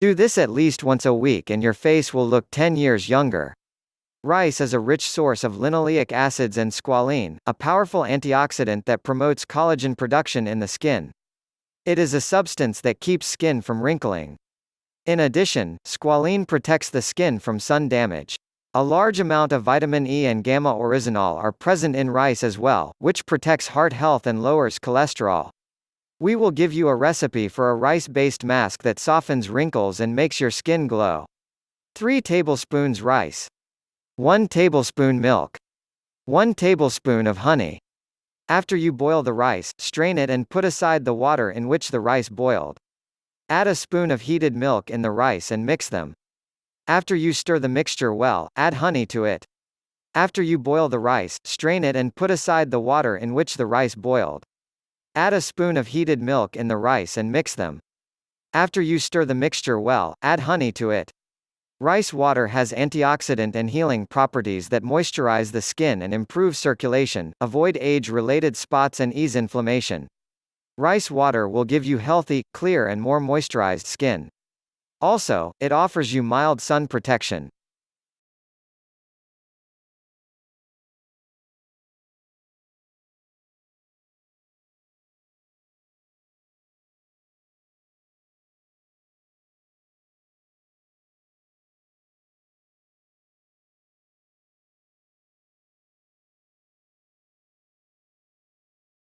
Do this at least once a week and your face will look 10 years younger. Rice is a rich source of linoleic acids and squalene, a powerful antioxidant that promotes collagen production in the skin. It is a substance that keeps skin from wrinkling. In addition, squalene protects the skin from sun damage. A large amount of vitamin E and gamma-oryzanol are present in rice as well, which protects heart health and lowers cholesterol. We will give you a recipe for a rice-based mask that softens wrinkles and makes your skin glow. 3 tablespoons rice. 1 tablespoon milk. 1 tablespoon of honey. After you boil the rice, strain it and put aside the water in which the rice boiled. Add a spoon of heated milk in the rice and mix them. After you stir the mixture well, add honey to it. After you boil the rice, strain it and put aside the water in which the rice boiled. Add a spoon of heated milk in the rice and mix them. After you stir the mixture well, add honey to it. Rice water has antioxidant and healing properties that moisturize the skin and improve circulation, avoid age-related spots and ease inflammation. Rice water will give you healthy, clear and more moisturized skin. Also, it offers you mild sun protection.